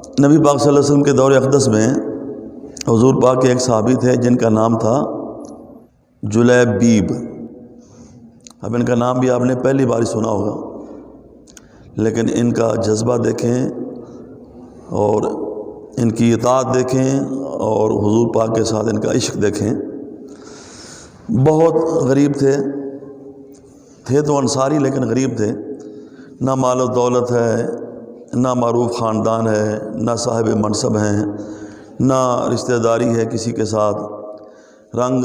نبی پاک صلی اللہ علیہ وسلم کے دور اقدس میں حضور پاک کے ایک صحابی تھے جن کا نام تھا جلیبیب۔ اب ان کا نام بھی آپ نے پہلی بار سنا ہوگا، لیکن ان کا جذبہ دیکھیں اور ان کی اطاعت دیکھیں اور حضور پاک کے ساتھ ان کا عشق دیکھیں۔ بہت غریب تھے تو انصاری، لیکن غریب تھے، نہ مال و دولت ہے، نہ معروف خاندان ہے، نہ صاحب منصب ہیں، نہ رشتہ داری ہے کسی کے ساتھ، رنگ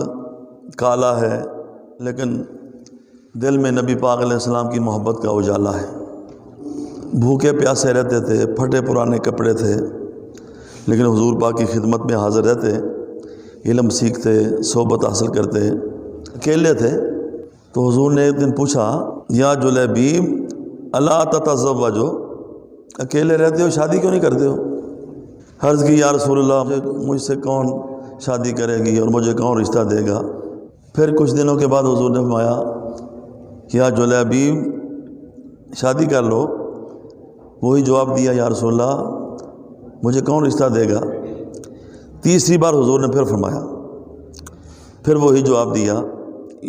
کالا ہے، لیکن دل میں نبی پاک علیہ السلام کی محبت کا اجالا ہے۔ بھوکے پیاسے رہتے تھے، پھٹے پرانے کپڑے تھے، لیکن حضور پاک کی خدمت میں حاضر رہتے، علم سیکھتے، صحبت حاصل کرتے۔ اکیلے تھے تو حضور نے ایک دن پوچھا، یا جلیبیب الا تتزوجو، اکیلے رہتے ہو، شادی کیوں نہیں کرتے ہو؟ عرض کی، یا رسول اللہ مجھ سے کون شادی کرے گی اور مجھے کون رشتہ دے گا؟ پھر کچھ دنوں کے بعد حضور نے فرمایا، یا جلیبیب شادی کر لو۔ وہی جواب دیا، یا رسول اللہ مجھے کون رشتہ دے گا؟ تیسری بار حضور نے پھر فرمایا، پھر وہی جواب دیا،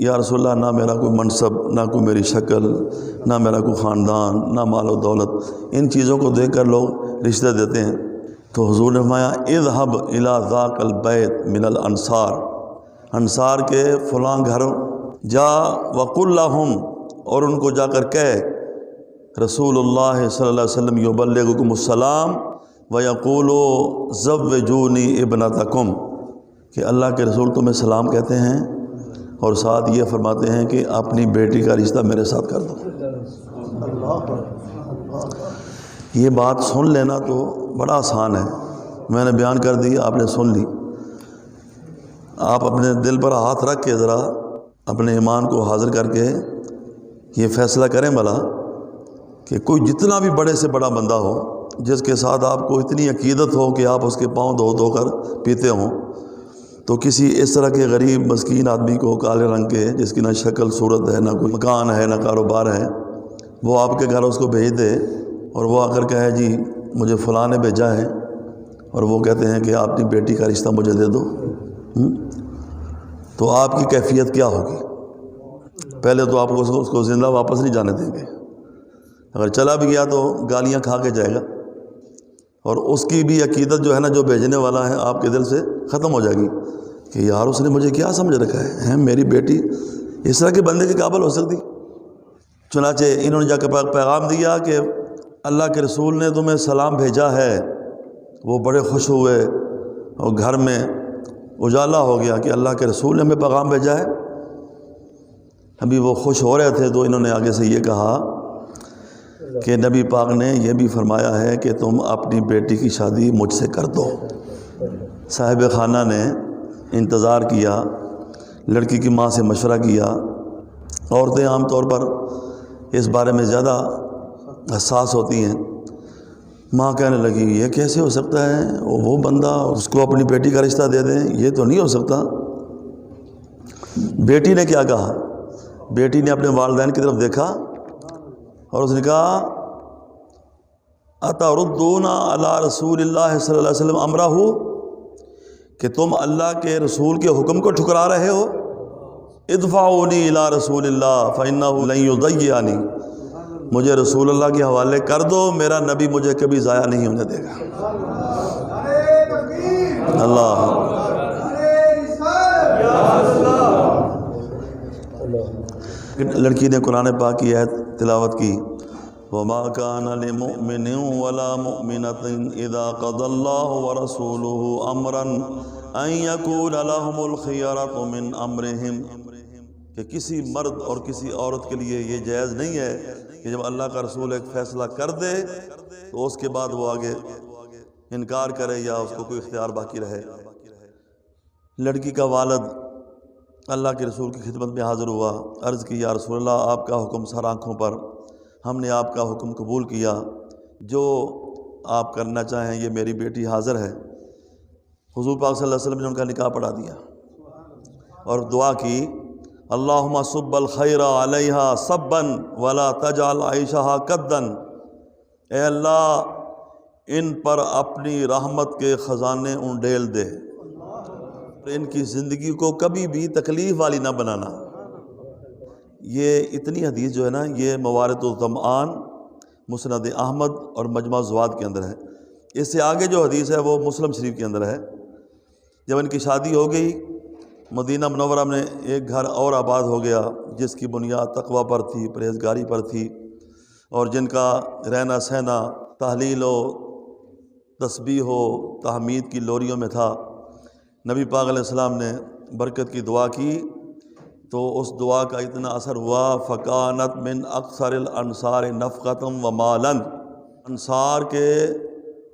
یا رسول اللہ نہ میرا کوئی منصب، نہ کوئی میری شکل، نہ میرا کوئی خاندان، نہ مال و دولت، ان چیزوں کو دیکھ کر لوگ رشتہ دیتے ہیں۔ تو حضور نے فرمایا، اذهب الى ذاک البیت من الانصار، انصار کے فلاں گھر جا، وقل لهم، اور ان کو جا کر کہہ، رسول اللہ صلی اللہ علیہ وسلم یبلغکم السلام ویقول زوجونی ابنتکم، کہ اللہ کے رسول تمہیں سلام کہتے ہیں اور ساتھ یہ فرماتے ہیں کہ اپنی بیٹی کا رشتہ میرے ساتھ کر دو۔ یہ بات سن لینا تو بڑا آسان ہے، میں نے بیان کر دی، آپ نے سن لی۔ آپ اپنے دل پر ہاتھ رکھ کے ذرا اپنے ایمان کو حاضر کر کے یہ فیصلہ کریں بھلا کہ کوئی جتنا بھی بڑے سے بڑا بندہ ہو، جس کے ساتھ آپ کو اتنی عقیدت ہو کہ آپ اس کے پاؤں دھو دھو کر پیتے ہوں، تو کسی اس طرح کے غریب مسکین آدمی کو، کالے رنگ کے، جس کی نہ شکل صورت ہے، نہ کوئی مکان ہے، نہ کاروبار ہے، وہ آپ کے گھر اس کو بھیج دے اور وہ آ کر کہے، جی مجھے فلاں نے بھیجا ہے، اور وہ کہتے ہیں کہ آپ اپنی بیٹی کا رشتہ مجھے دے دو، تو آپ کی کیفیت کیا ہوگی؟ پہلے تو آپ اس کو زندہ واپس نہیں جانے دیں گے، اگر چلا بھی گیا تو گالیاں کھا کے جائے گا، اور اس کی بھی عقیدت جو ہے نا، جو بھیجنے والا ہے، آپ کے دل سے ختم ہو جائے گی کہ یار اس نے مجھے کیا سمجھ رکھا ہے، میری بیٹی اس طرح کے بندے کے قابل ہو سکتی؟ چنانچہ انہوں نے جا کے پیغام دیا کہ اللہ کے رسول نے تمہیں سلام بھیجا ہے۔ وہ بڑے خوش ہوئے اور گھر میں اجالا ہو گیا کہ اللہ کے رسول نے ہمیں پیغام بھیجا ہے۔ ابھی وہ خوش ہو رہے تھے تو انہوں نے آگے سے یہ کہا کہ نبی پاک نے یہ بھی فرمایا ہے کہ تم اپنی بیٹی کی شادی مجھ سے کر دو۔ صاحب خانہ نے انتظار کیا، لڑکی کی ماں سے مشورہ کیا۔ عورتیں عام طور پر اس بارے میں زیادہ حساس ہوتی ہیں۔ ماں کہنے لگی، یہ کیسے ہو سکتا ہے، وہ بندہ اس کو اپنی بیٹی کا رشتہ دے دیں، یہ تو نہیں ہو سکتا۔ بیٹی نے کیا کہا؟ بیٹی نے اپنے والدین کی طرف دیکھا اور اس نے کہا، اتردون علی رسول اللہ صلی اللہ علیہ وسلم امرہ، کہ تم اللہ کے رسول کے حکم کو ٹھکرا رہے ہو؟ ادفعونی الی رسول اللہ فانہ لن یضیعنی، مجھے رسول اللہ کے حوالے کر دو، میرا نبی مجھے کبھی ضائع نہیں ہونے دے گا۔ اللہ لڑکی نے قرآن پاک کی آیت تلاوت کی، وَمَا كَانَ لِمُؤْمِنٍ وَلَا مُؤْمِنَةٍ إِذَا قَضَى اللَّهُ وَرَسُولُهُ أَمْرًا أَن يَكُونَ لَهُمُ الْخِيَرَةُ مِنْ أَمْرِهِمْ، کہ کسی مرد اور کسی عورت کے لیے یہ جائز نہیں ہے کہ جب اللہ کا رسول ایک فیصلہ کر دے تو اس کے بعد وہ آگے انکار کرے یا اس کو کوئی اختیار باقی رہے۔ لڑکی کا والد اللہ کے رسول کی خدمت میں حاضر ہوا، عرض کی، یا رسول اللہ آپ کا حکم سر آنکھوں پر، ہم نے آپ کا حکم قبول کیا، جو آپ کرنا چاہیں، یہ میری بیٹی حاضر ہے۔ حضور پاک صلی اللہ علیہ وسلم نے ان کا نکاح پڑھا دیا اور دعا کی، اللہم صب الخیر علیہا صبا ولا تجعل عیشہا قدا، اے اللہ ان پر اپنی رحمت کے خزانے انڈیل دے، ان کی زندگی کو کبھی بھی تکلیف والی نہ بنانا۔ یہ اتنی حدیث جو ہے نا، یہ موارد الظمآن، مسند احمد اور مجمع الزواد کے اندر ہے۔ اس سے آگے جو حدیث ہے وہ مسلم شریف کے اندر ہے۔ جب ان کی شادی ہو گئی، مدینہ منورہ میں ایک گھر اور آباد ہو گیا جس کی بنیاد تقویٰ پر تھی، پرہیزگاری پر تھی، اور جن کا رہنا سہنا تحلیل و تسبیح و تحمید کی لوریوں میں تھا۔ نبی پاک علیہ السلام نے برکت کی دعا کی تو اس دعا کا اتنا اثر ہوا، فکانت من اکثر الانصار نفقۃ و مالا، انصار کے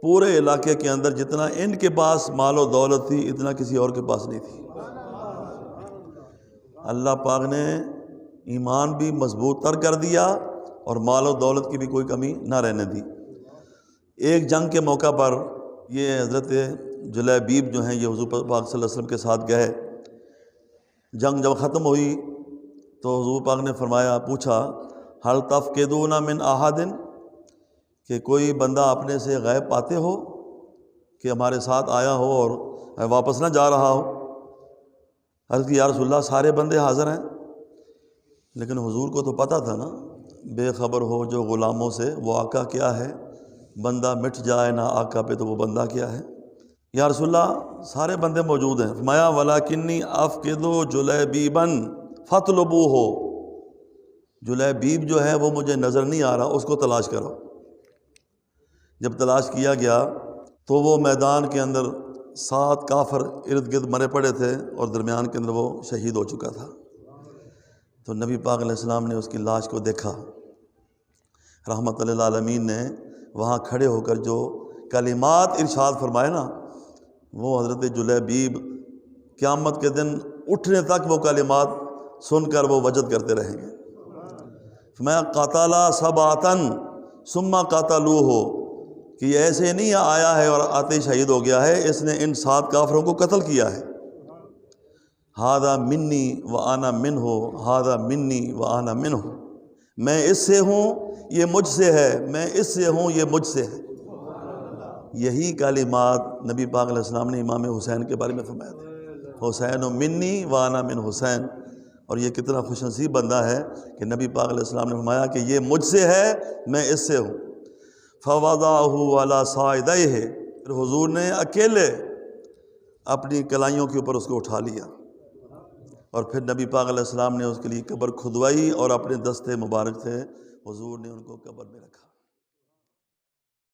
پورے علاقے کے اندر جتنا ان کے پاس مال و دولت تھی اتنا کسی اور کے پاس نہیں تھی۔ اللہ پاک نے ایمان بھی مضبوط تر کر دیا اور مال و دولت کی بھی کوئی کمی نہ رہنے دی۔ ایک جنگ کے موقع پر یہ حضرت جلیبیب جو ہیں یہ حضور پاک صلی اللہ علیہ وسلم کے ساتھ گئے۔ جنگ جب ختم ہوئی تو حضور پاک نے فرمایا، پوچھا، ہل تفقدون من احد، کہ کوئی بندہ اپنے سے غائب پاتے ہو کہ ہمارے ساتھ آیا ہو اور واپس نہ جا رہا ہو؟ عرض کی، یا رسول اللہ سارے بندے حاضر ہیں، لیکن حضور کو تو پتہ تھا نا، بے خبر ہو جو غلاموں سے وہ آقا کیا ہے، بندہ مٹ جائے نہ آقا پہ تو وہ بندہ کیا ہے۔ یا رسول اللہ سارے بندے موجود ہیں۔ فرمایا، وَلَكِنِّي أَفْقِدُ جُلَيْبِيبًا فَاطْلُبُوهُ، جلیبیب جو ہے وہ مجھے نظر نہیں آ رہا، اس کو تلاش کرو۔ جب تلاش کیا گیا تو وہ میدان کے اندر 7 کافر ارد گرد مرے پڑے تھے اور درمیان کے اندر وہ شہید ہو چکا تھا۔ تو نبی پاک علیہ السلام نے اس کی لاش کو دیکھا۔ رحمت للعالمین نے وہاں کھڑے ہو کر جو کلمات ارشاد فرمائے نا، وہ حضرت جلیبیب قیامت کے دن اٹھنے تک وہ کلمات سن کر وہ وجد کرتے رہیں گے۔ فرمایا، قاتلا سبعۃ ثم قاتلوہ، کہ یہ ایسے نہیں آیا ہے اور آتے ہی شہید ہو گیا ہے، اس نے ان 7 کافروں کو قتل کیا ہے۔ ھذا منی وانا منہ، ھذا منی وانا منہ، میں اس سے ہوں یہ مجھ سے ہے، میں اس سے ہوں یہ مجھ سے ہے۔ یہی کلمات نبی پاک علیہ السلام نے امام حسین کے بارے میں فرمایا تھا، حسین منی وانا من حسین۔ اور یہ کتنا خوش نصیب بندہ ہے کہ نبی پاک علیہ السلام نے فرمایا کہ یہ مجھ سے ہے، میں اس سے ہوں۔ فوضعہ علی صاعدیہ، پھر حضور نے اکیلے اپنی کلائیوں کے اوپر اس کو اٹھا لیا، اور پھر نبی پاک علیہ السلام نے اس کے لیے قبر کھدوائی اور اپنے دستے مبارک سے حضور نے ان کو قبر میں رکھا۔